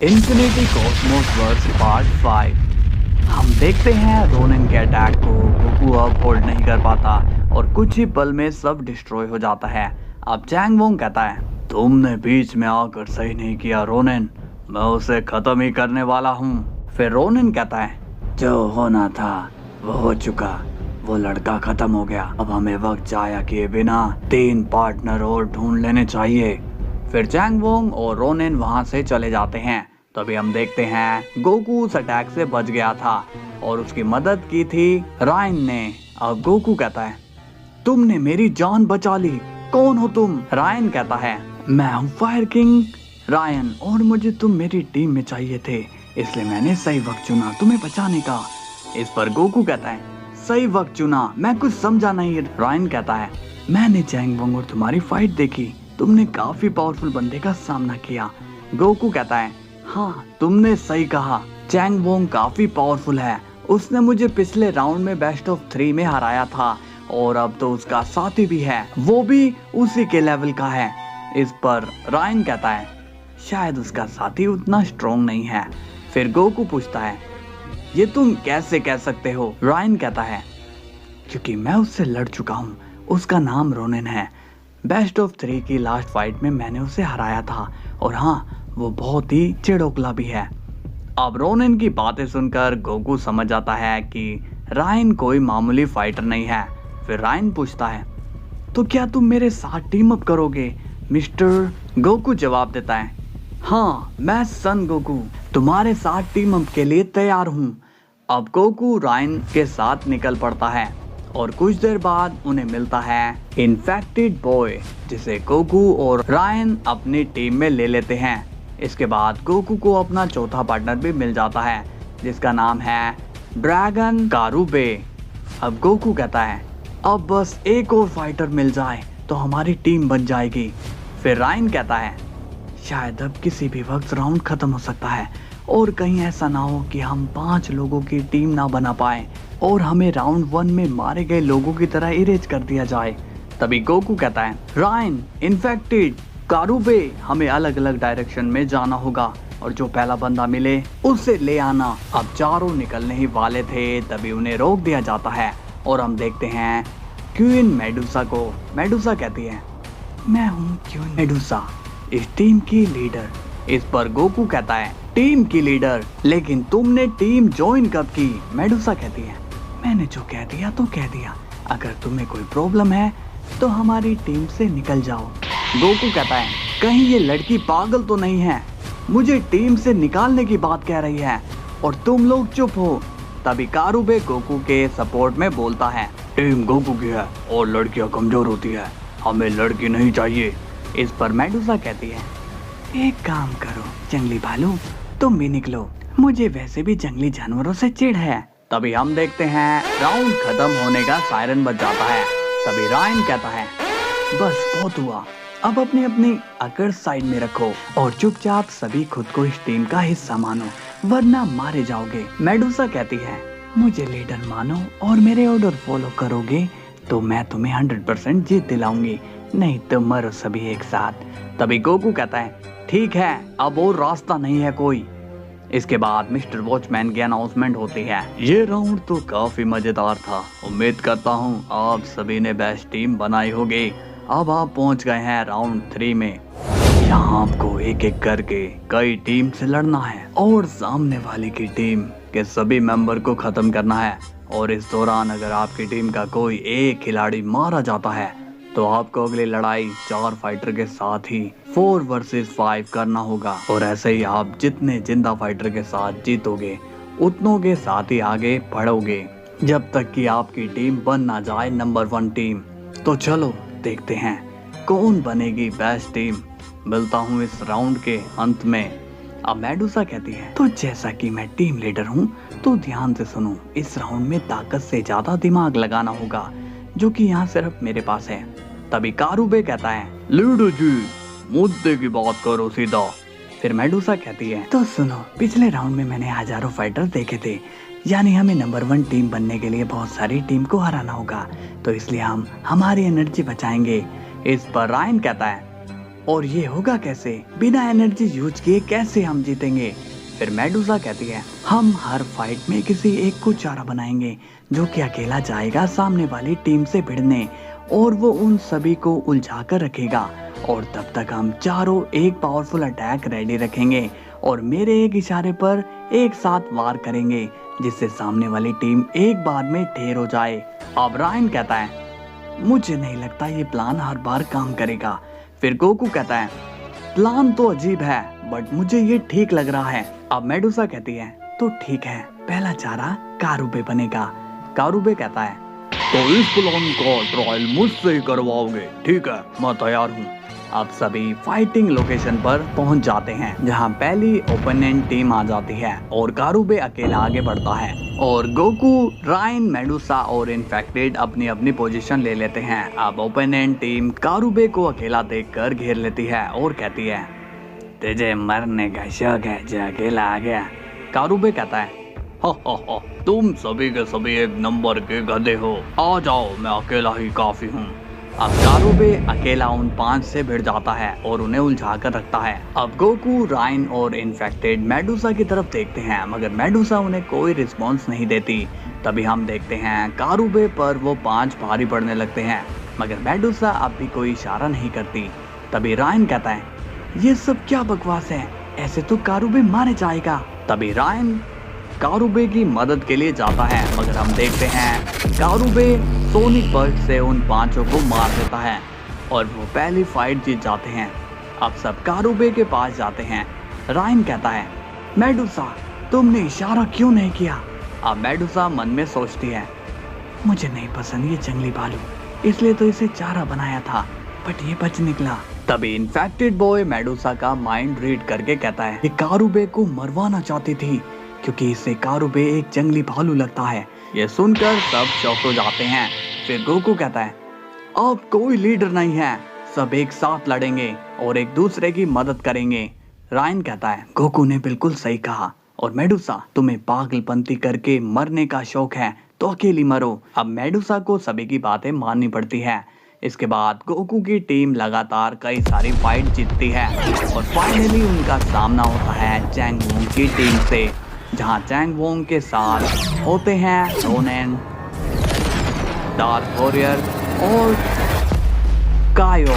Infinity Cosmos verse part 5। हम देखते हैं रोनिन के अटैक को गोकू अब होल्ड नहीं कर पाता और कुछ ही पल में सब डिस्ट्रॉय हो जाता है। अब चैंग वोंग कहता है, तुमने बीच में आकर सही नहीं किया रोनिन, मैं उसे खत्म ही करने वाला हूँ। फिर रोनिन कहता है, जो होना था वो हो चुका, वो लड़का खत्म हो गया, अब हमें वक्त जाया किए बिना 3 पार्टनर और ढूंढ लेने चाहिए। फिर चैंग वोंग और रोनिन वहां से चले जाते हैं। तभी हम देखते हैं गोकू उस अटैक से बच गया था और उसकी मदद की थी रायन ने। अब गोकू कहता है, तुमने मेरी जान बचा ली, कौन हो तुम? रायन कहता है, मैं हूँ फायर किंग रायन और मुझे तुम मेरी टीम में चाहिए थे, इसलिए मैंने सही वक्त चुना तुम्हें बचाने का। इस पर गोकू कहता है, सही वक्त चुना? मैं कुछ समझा नहीं। रायन कहता है, मैंने चैंग वोंग और तुम्हारी फाइट देखी, तुमने काफी पावरफुल बंदे का सामना किया। गोकू कहता है, हाँ तुमने सही कहा, चैंग वोंग काफी पावरफुल है, उसने मुझे पिछले राउंड में बेस्ट ऑफ 3 में हराया था और अब तो उसका साथी भी है, वो भी उसी के लेवल का है। इस पर रायन कहता है, शायद उसका साथी उतना स्ट्रॉन्ग नहीं है। फिर गोकू पूछता है, ये तुम कैसे कह सकते हो? रायन कहता है, क्योंकि मैं उससे लड़ चुका हूँ, उसका नाम रोनिन है, बेस्ट ऑफ 3 की लास्ट फाइट में मैंने उसे हराया था और हाँ वो बहुत ही चिड़ोकला भी है। अब रोनिन की बातें सुनकर गोकू समझ जाता है कि रायन कोई मामूली फाइटर नहीं है। फिर रायन पूछता है, तो क्या तुम मेरे साथ टीम अप करोगे मिस्टर? गोकू जवाब देता है, हाँ मैं सन गोकू तुम्हारे साथ टीम अप के लिए तैयार हूँ। अब गोकू रायन के साथ निकल पड़ता है और कुछ देर बाद उन्हें मिलता है इन्फेक्टेड बॉय, जिसे गोकू और रायन अपनी टीम में ले लेते हैं। इसके बाद गोकू को अपना चौथा पार्टनर भी मिल जाता है जिसका नाम है ड्रैगन कारुबे। अब गोकू कहता है, अब बस एक और फाइटर मिल जाए तो हमारी टीम बन जाएगी। फिर रायन कहता है, शायद अब किसी भी वक्त राउंड खत्म हो सकता है और कहीं ऐसा ना हो कि हम 5 लोगों की टीम ना बना पाए और हमें राउंड 1 में मारे गए लोगों की तरह इरेज कर दिया जाए। तभी गोकू कहता है, रायन, इन्फेक्टेड, कारुबे, हमें अलग अलग डायरेक्शन में जाना होगा और जो पहला बंदा मिले उसे ले आना। अब चारों निकलने ही वाले थे तभी उन्हें रोक दिया जाता है और हम देखते हैं क्वीन मेडुसा को। मेडुसा कहती है, मैं हूँ क्वीन मेडुसा, इस टीम की लीडर। इस पर गोकू कहता है, टीम की लीडर? लेकिन तुमने टीम ज्वाइन कब की? मेडुसा कहती है, मैंने जो कह दिया तो कह दिया, अगर तुम्हें कोई प्रॉब्लम है तो हमारी टीम से निकल जाओ। गोकू कहता है, कहीं ये लड़की पागल तो नहीं है, मुझे टीम से निकालने की बात कह रही है और तुम लोग चुप हो। तभी कारुबे गोकू के सपोर्ट में बोलता है, टीम गोकू की है और लड़कियां कमजोर होती है, हमें लड़की नहीं चाहिए। इस पर मेडुसा कहती है, एक काम करो जंगली भालू, तुम भी निकलो, मुझे वैसे भी जंगली जानवरों से चिढ़ है। तभी हम देखते हैं राउंड खत्म होने का सायरन बज जाता है। तभी रायन कहता है, बस बहुत हुआ, अब अपनी अपनी अकड़ साइड में रखो और चुपचाप सभी खुद को इस टीम का हिस्सा मानो वरना मारे जाओगे। मेडुसा कहती है, मुझे लीडर मानो और मेरे ऑर्डर फॉलो करोगे तो मैं तुम्हें 100% जीत दिलाऊंगी, नहीं तो मरो सभी एक साथ। तभी गोकू कहता है, ठीक है, अब और रास्ता नहीं है कोई। इसके बाद मिस्टर वॉचमैन की अनाउंसमेंट होती है, ये राउंड तो काफी मजेदार था, उम्मीद करता हूँ आप सभी ने बेस्ट टीम बनाई होगी। अब आप पहुँच गए हैं राउंड 3 में। यहाँ आपको एक एक करके कई टीम से लड़ना है और सामने वाले की टीम के सभी मेंबर को खत्म करना है और इस दौरान अगर आपकी टीम का कोई एक खिलाड़ी मारा जाता है तो आपको अगली लड़ाई 4 फाइटर के साथ ही 4 वर्सेस 5 करना होगा और ऐसे ही आप जितने जिंदा फाइटर के साथ जीतोगे उतनों के साथ ही आगे बढ़ोगे जब तक कि आपकी टीम बन ना जाए नंबर 1 टीम। तो चलो देखते हैं कौन बनेगी बेस्ट टीम। मिलता हूँ इस राउंड के अंत में। अब मेडुसा कहती है, तो जैसा कि मैं टीम लीडर हूँ तो ध्यान से सुनो, इस राउंड में ताकत से ज्यादा दिमाग लगाना होगा जो कि यहाँ सिर्फ मेरे पास है। तभी कारुबे कहता है, लीडर जी मुद्दे की बात करो सीधा। फिर मेडुसा कहती है, तो सुनो, पिछले राउंड में मैंने हजारों फाइटर देखे थे, यानी हमें नंबर 1 टीम बनने के लिए बहुत सारी टीम को हराना होगा, तो इसलिए हम हमारी एनर्जी बचाएंगे। इस पर रायन कहता है, और ये होगा कैसे? बिना एनर्जी यूज किए कैसे हम जीतेंगे? फिर मेडुसा कहती है हम हर फाइट में किसी एक को चारा बनाएंगे जो कि अकेला जाएगा सामने वाली टीम से भिड़ने और वो उन सभी को उलझा कर रखेगा और तब तक हम चारों एक पावरफुल अटैक रेडी रखेंगे और मेरे एक इशारे पर एक साथ वार करेंगे जिससे सामने वाली टीम एक बार में ढेर हो जाए। अब रायन कहता है मुझे नहीं लगता ये प्लान हर बार काम करेगा। फिर गोकू कहता है प्लान तो अजीब है बट मुझे ये ठीक लग रहा है। अब मेडुसा कहती है तो ठीक है, पहला चारा कारुबे बनेगा। कारुबे कहता है तो इस प्लान का ट्रायल मुझसे ही करवाओगे? ठीक है, मैं तैयार हूँ। अब सभी फाइटिंग लोकेशन पर पहुंच जाते हैं जहां पहली ओपोनेंट टीम आ जाती है और कारुबे अकेला आगे बढ़ता है और गोकू, रायन, मेडुसा और इन्फेक्टेड अपनी अपनी पोजीशन ले लेते हैं। अब ओपोनेंट टीम कारुबे को अकेला देखकर घेर लेती है और कहती है तुझे मरने का शौक है जो अकेला आ गया। कारुबे कहता है हो, तुम सभी के सभी एक नंबर के गधे हो, आ जाओ मैं अकेला ही काफी हूँ। अब कारुबे अकेला उन 5 से भिड़ जाता है और उन्हें उलझा कर रखता है। अब गोकू, रायन और इन्फेक्टेड मेडुसा की तरफ देखते हैं मगर मेडुसा उन्हें कोई रिस्पॉन्स नहीं देती। तभी हम देखते हैं कारुबे पर वो 5 भारी पड़ने लगते हैं मगर मेडुसा अब भी कोई इशारा नहीं करती। तभी रायन कहता है ये सब क्या बकवास है, ऐसे तो कारुबे मारे जाएगा। तभी रायन कारुबे की मदद के लिए जाता है मगर हम देखते हैं कारुबे सोनिक बर्स्ट से उन 5 को मार देता है और वो पहली फाइट जीत जाते हैं। अब सब कारुबे के पास जाते हैं। रायन कहता है मेडुसा तुमने इशारा क्यों नहीं किया? अब मेडुसा मन में सोचती है मुझे नहीं पसंद ये जंगली भालू, इसलिए तो इसे चारा बनाया था बट ये बच निकला। तभी इन्फेक्टेड बॉय मेडुसा का माइंड रीड करके कहता है कि कारुबे को मरवाना चाहती थी क्योंकि इसे कारुबे एक जंगली भालू लगता है। ये सुनकर सब शॉक हो जाते हैं। फिर गोकू कहता है अब कोई लीडर नहीं है, सब एक साथ लड़ेंगे और एक दूसरे की मदद करेंगे। रायन कहता है गोकू ने बिल्कुल सही कहा और मेडुसा तुम्हें पागलपंती करके मरने का शौक है तो अकेली मरो। अब मेडुसा को सभी की बातें माननी पड़ती है। इसके बाद गोकू की टीम लगातार कई सारी फाइट जीतती है और फाइनली उनका सामना होता है चैंग वोंग की टीम से जहां चैंग वोंग के साथ होते हैं रोनेन, डार्क वॉरियर और कायो।